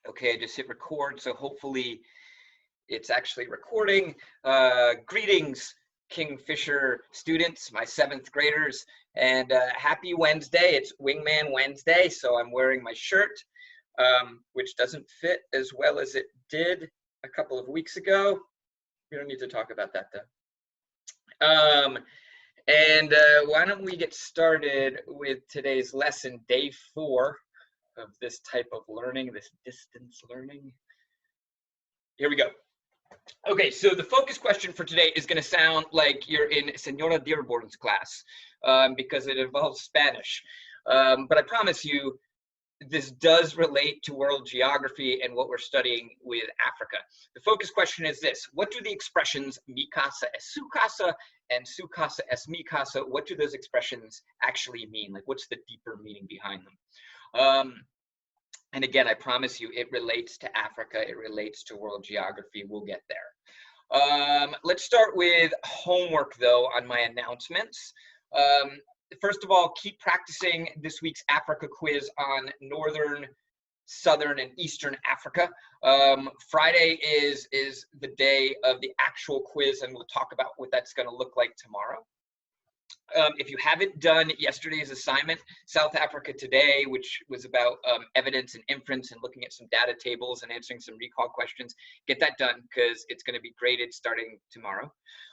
Okay, I just hit record, so hopefully it's actually recording. Greetings, Kingfisher students, my 7th graders, and happy Wednesday. It's Wingman Wednesday, so I'm wearing my shirt, which doesn't fit as well as it did a couple of weeks ago. We don't need to talk about that though. Why don't we get started with today's lesson, day 4 of this type of learning, this distance learning. Here we go. Okay, so the focus question for today is going to sound like you're in Senora Dearborn's class because it involves Spanish. But I promise you, this does relate to world geography and what we're studying with Africa. The focus question is this: what do the expressions mi casa es su casa and su casa es mi casa, what do those expressions actually mean? Like, what's the deeper meaning behind them? And again, I promise you, it relates to Africa, it relates to world geography. We'll get there. Let's start with homework, though, on my announcements. First of all, keep practicing this week's Africa quiz on Northern, Southern, and Eastern Africa. Friday is the day of the actual quiz, and we'll talk about what that's going to look like tomorrow. If you haven't done yesterday's assignment, South Africa Today, which was about evidence and inference and looking at some data tables and answering some recall questions, get that done because it's going to be graded starting tomorrow.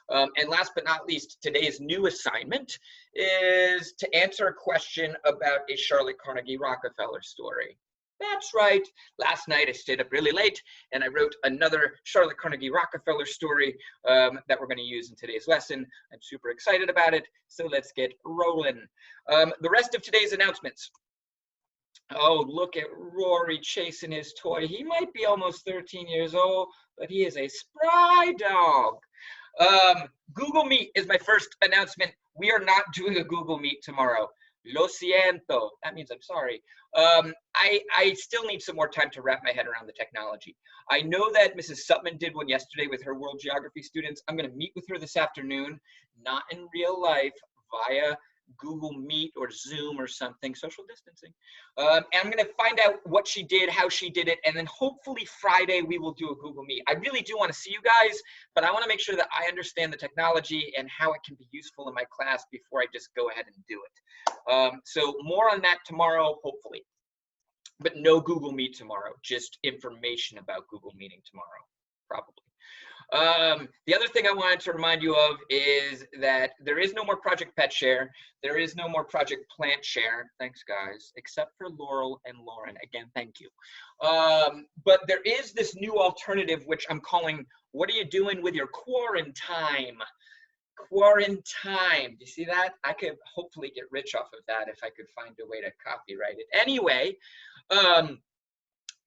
And last but not least, today's new assignment is to answer a question about a Charlotte Carnegie Rockefeller story. That's right. Last night I stayed up really late and I wrote another Charlotte Carnegie Rockefeller story that we're going to use in today's lesson. I'm super excited about it. So let's get rolling. The rest of today's announcements. Oh, look at Rory chasing his toy. He might be almost 13 years old, but he is a spry dog. Google Meet is my first announcement. We are not doing a Google Meet tomorrow. Lo siento. That means I'm sorry. I still need some more time to wrap my head around the technology. I know that Mrs. Sutman did one yesterday with her world geography students. I'm going to meet with her this afternoon, not in real life, via Google Meet or Zoom or something, social distancing. And I'm going to find out what she did, how she did it, and then hopefully Friday we will do a Google Meet. I really do want to see you guys, but I want to make sure that I understand the technology and how it can be useful in my class before I just go ahead and do it. So more on that tomorrow, hopefully. But no Google Meet tomorrow, just information about Google Meeting tomorrow, probably. The other thing I wanted to remind you of is that there is no more Project Pet Share. There is no more Project Plant Share. Thanks, guys, except for Laurel and Lauren. Again, thank you. But there is this new alternative, which I'm calling, what are you doing with your quarantine? Quarantine. Do you see that? I could hopefully get rich off of that if I could find a way to copyright it. Anyway,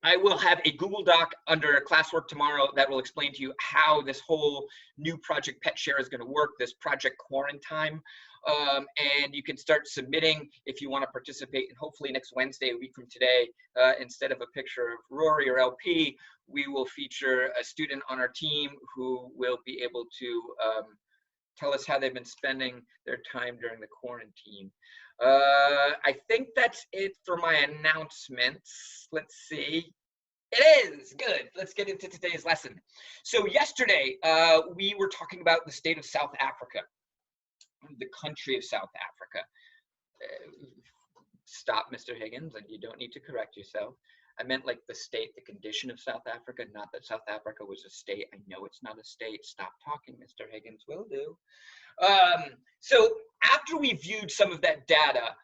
I will have a Google Doc under classwork tomorrow that will explain to you how this whole new Project Pet Share is going to work, this Project Quarantine. And you can start submitting if you want to participate. And hopefully next Wednesday, a week from today, instead of a picture of Rory or LP, we will feature a student on our team who will be able to tell us how they've been spending their time during the quarantine. I think that's it for my announcements. Let's see. It is good. Let's get into today's lesson. So yesterday, we were talking about the state of South Africa, the country of South Africa. Stop, Mr. Higgins, and you don't need to correct yourself. I meant like the state, the condition of South Africa, not that South Africa was a state. I know it's not a state. Stop talking, Mr. Higgins. Will do. So after we viewed some of that data,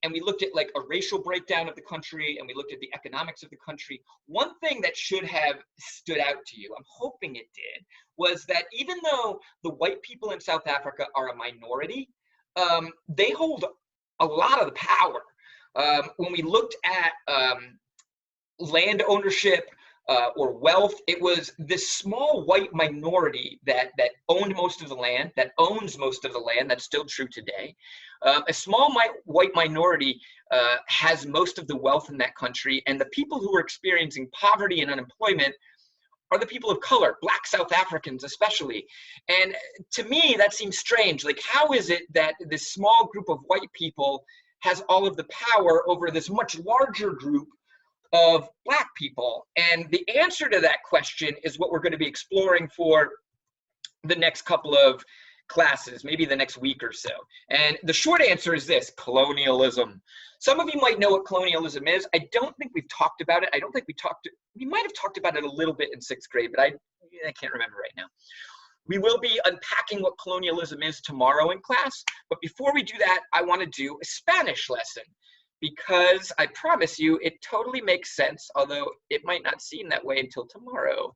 and we looked at like a racial breakdown of the country, and we looked at the economics of the country, one thing that should have stood out to you, I'm hoping it did, was that even though the white people in South Africa are a minority, they hold a lot of the power. When we looked at land ownership or wealth, it was this small white minority that owned most of the land, that owns most of the land. That's still true today. A small white minority has most of the wealth in that country, and the people who are experiencing poverty and unemployment are the people of color, Black South Africans especially. And to me, that seems strange. Like, how is it that this small group of white people has all of the power over this much larger group of Black people? And the answer to that question is what we're going to be exploring for the next couple of classes, maybe the next week or so. And the short answer is this: colonialism. Some of you might know what colonialism is. I don't think we've talked about it. I don't think we might have talked about it a little bit in 6th grade, but I can't remember right now. We will be unpacking what colonialism is tomorrow in class. But before we do that, I want to do a Spanish lesson, because I promise you it totally makes sense, although it might not seem that way until tomorrow.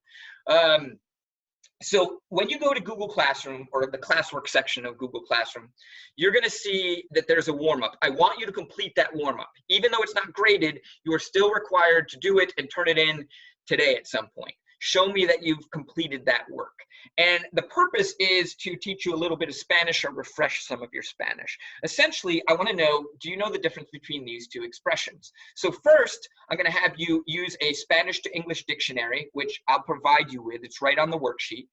So when you go to Google Classroom, or the classwork section of Google Classroom, you're going to see that there's a warm-up. I want you to complete that warm-up. Even though it's not graded, you are still required to do it and turn it in today at some point. Show me that you've completed that work. And the purpose is to teach you a little bit of Spanish or refresh some of your Spanish. Essentially, I want to know, do you know the difference between these two expressions? So first, I'm going to have you use a Spanish to English dictionary, which I'll provide you with. It's right on the worksheet.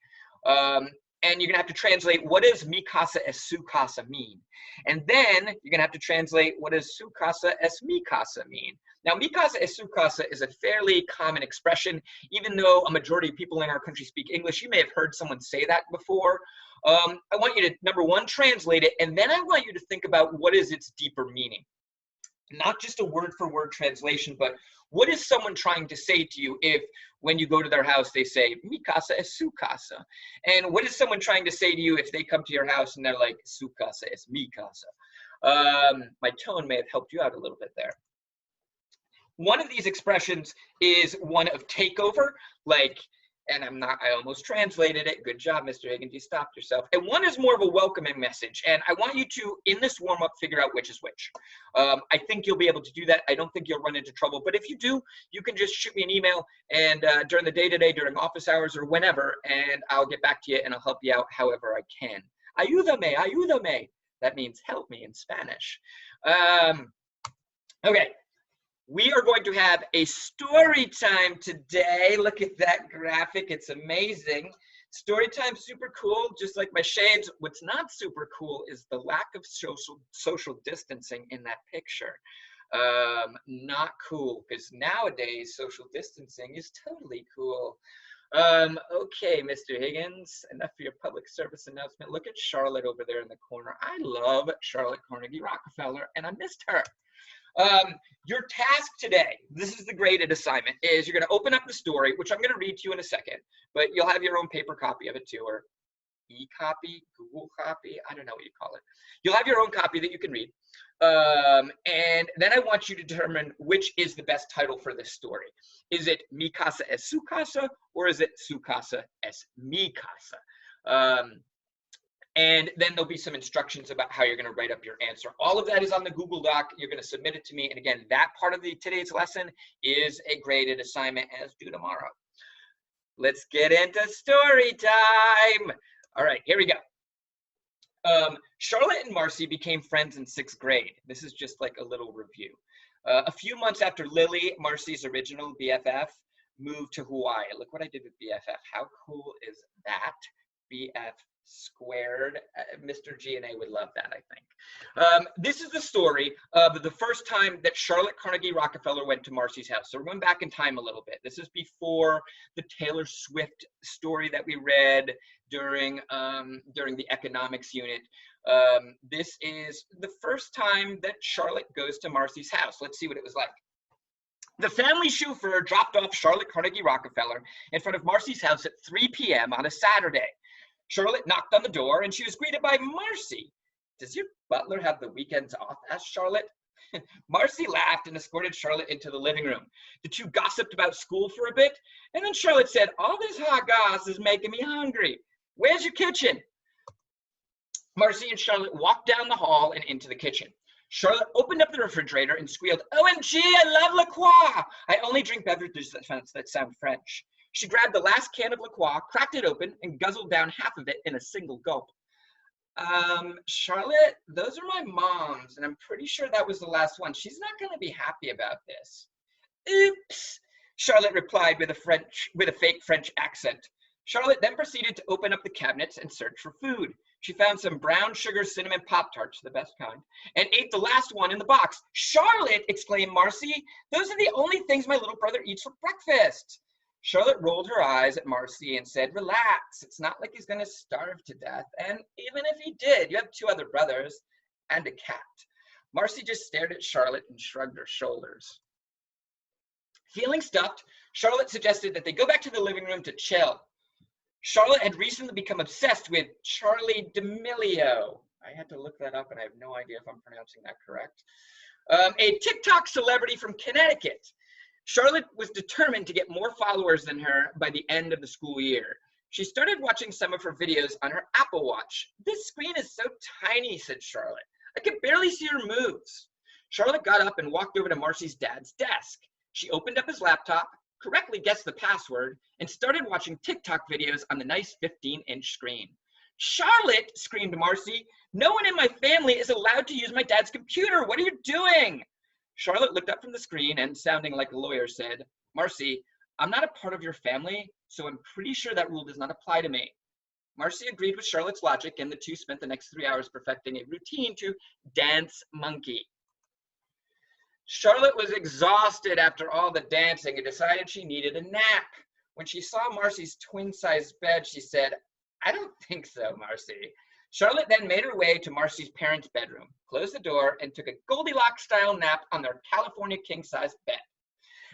And you're going to have to translate, what does mi casa es su casa mean? And then you're going to have to translate, what does su casa es mi casa mean? Now, mi casa es su casa is a fairly common expression. Even though a majority of people in our country speak English, you may have heard someone say that before. I want you to, number one, translate it, and then I want you to think about what is its deeper meaning. Not just a word-for-word translation, but what is someone trying to say to you if, when you go to their house, they say, mi casa es su casa? And what is someone trying to say to you if they come to your house and they're like, su casa es mi casa? My tone may have helped you out a little bit there. One of these expressions is one of takeover, like, and I almost translated it. Good job, Mr. Higgins, you stopped yourself. And one is more of a welcoming message. And I want you to, in this warm-up, figure out which is which. I think you'll be able to do that. I don't think you'll run into trouble. But if you do, you can just shoot me an email and during the day today, during office hours or whenever, and I'll get back to you and I'll help you out however I can. Ayúdame, ayúdame. That means help me in Spanish. Okay. We are going to have a story time today. Look at that graphic. It's amazing. Story time, super cool, just like my shades. What's not super cool is the lack of social distancing in that picture. Not cool, because nowadays social distancing is totally cool. Okay, Mr. Higgins, enough for your public service announcement. Look at Charlotte over there in the corner. I love Charlotte Carnegie Rockefeller, and I missed her. Your task today, this is the graded assignment, is you're going to open up the story, which I'm going to read to you in a second, but you'll have your own paper copy of it too, or e-copy, Google copy, I don't know what you call it. You'll have your own copy that you can read. And then I want you to determine which is the best title for this story. Is it Mi Casa es Su Casa, or is it Su Casa es Mi Casa? And then there'll be some instructions about how you're going to write up your answer. All of that is on the Google Doc. You're going to submit it to me. And again, that part of today's lesson is a graded assignment as due tomorrow. Let's get into story time. All right, here we go. Charlotte and Marcy became friends in 6th grade. This is just like a little review. A few months after Lily, Marcy's original BFF, moved to Hawaii. Look what I did with BFF. How cool is that? BF squared. Mr. G&A would love that, I think. This is the story of the first time that Charlotte Carnegie Rockefeller went to Marcy's house. So we're going back in time a little bit. This is before the Taylor Swift story that we read during the economics unit. This is the first time that Charlotte goes to Marcy's house. Let's see what it was like. The family chauffeur dropped off Charlotte Carnegie Rockefeller in front of Marcy's house at 3 p.m. on a Saturday. Charlotte knocked on the door and she was greeted by Marcy. Does your butler have the weekends off? Asked Charlotte. Marcy laughed and escorted Charlotte into the living room. The two gossiped about school for a bit, and then Charlotte said, "All this hot goss is making me hungry. Where's your kitchen?" Marcy and Charlotte walked down the hall and into the kitchen. Charlotte opened up the refrigerator and squealed, "OMG, I love La Croix! I only drink beverages that sound French." She grabbed the last can of La Croix, cracked it open, and guzzled down half of it in a single gulp. Charlotte, those are my mom's, and I'm pretty sure that was the last one. She's not going to be happy about this. Oops, Charlotte replied with a fake French accent. Charlotte then proceeded to open up the cabinets and search for food. She found some brown sugar cinnamon Pop-Tarts, the best kind, and ate the last one in the box. Charlotte, exclaimed Marcy, those are the only things my little brother eats for breakfast. Charlotte rolled her eyes at Marcy and said, relax, it's not like he's going to starve to death. And even if he did, you have 2 other brothers and a cat. Marcy just stared at Charlotte and shrugged her shoulders. Feeling stuffed, Charlotte suggested that they go back to the living room to chill. Charlotte had recently become obsessed with Charli D'Amelio. I had to look that up, and I have no idea if I'm pronouncing that correct. A TikTok celebrity from Connecticut. Charlotte was determined to get more followers than her by the end of the school year. She started watching some of her videos on her Apple Watch. This screen is so tiny, said Charlotte. I could barely see her moves. Charlotte got up and walked over to Marcy's dad's desk. She opened up his laptop, correctly guessed the password, and started watching TikTok videos on the nice 15-inch screen. Charlotte, screamed Marcy, no one in my family is allowed to use my dad's computer. What are you doing? Charlotte looked up from the screen and, sounding like a lawyer, said, Marcy, I'm not a part of your family, so I'm pretty sure that rule does not apply to me. Marcy agreed with Charlotte's logic, and the two spent the next 3 hours perfecting a routine to dance monkey. Charlotte was exhausted after all the dancing and decided she needed a nap. When she saw Marcy's twin-sized bed, she said, I don't think so, Marcy. Charlotte then made her way to Marcy's parents' bedroom, closed the door, and took a Goldilocks-style nap on their California king-size bed.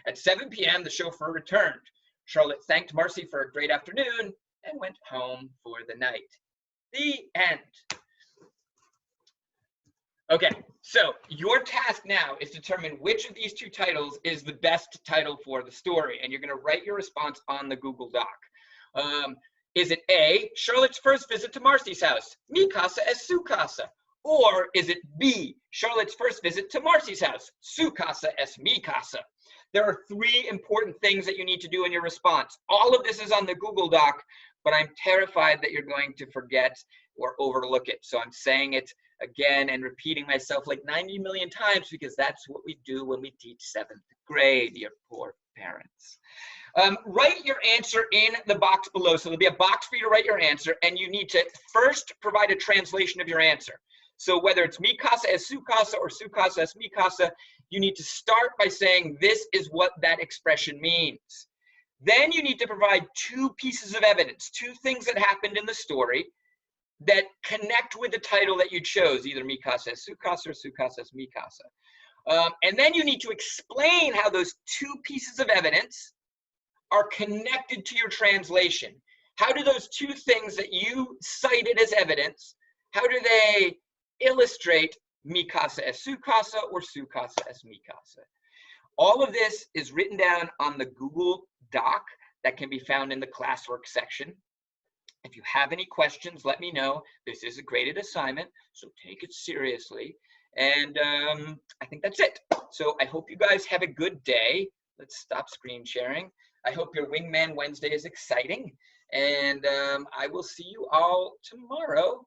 At 7 p.m., the chauffeur returned. Charlotte thanked Marcy for a great afternoon and went home for the night. The end. Okay, so your task now is to determine which of these 2 titles is the best title for the story, and you're going to write your response on the Google Doc. Is it A, Charlotte's first visit to Marcy's house, mi casa es su casa? Or is it B, Charlotte's first visit to Marcy's house, su casa es mi casa? There are 3 important things that you need to do in your response. All of this is on the Google Doc, but I'm terrified that you're going to forget or overlook it. So I'm saying it again and repeating myself like 90 million times because that's what we do when we teach 7th grade, you poor parents. Write your answer in the box below. So there'll be a box for you to write your answer, and you need to first provide a translation of your answer. So whether it's mi casa es su casa or su casa es mi casa, you need to start by saying this is what that expression means. Then you need to provide 2 pieces of evidence, 2 things that happened in the story that connect with the title that you chose, either mi casa es su casa or su casa es mi casa. And then you need to explain how those 2 pieces of evidence are connected to your translation. How do those 2 things that you cited as evidence, how do they illustrate mi casa es su casa or su casa es mi casa? All of this is written down on the Google Doc that can be found in the classwork section. If you have any questions, let me know. This is a graded assignment, so take it seriously. And I think that's it. So I hope you guys have a good day. Let's stop screen sharing. I hope your Wingman Wednesday is exciting. And I will see you all tomorrow.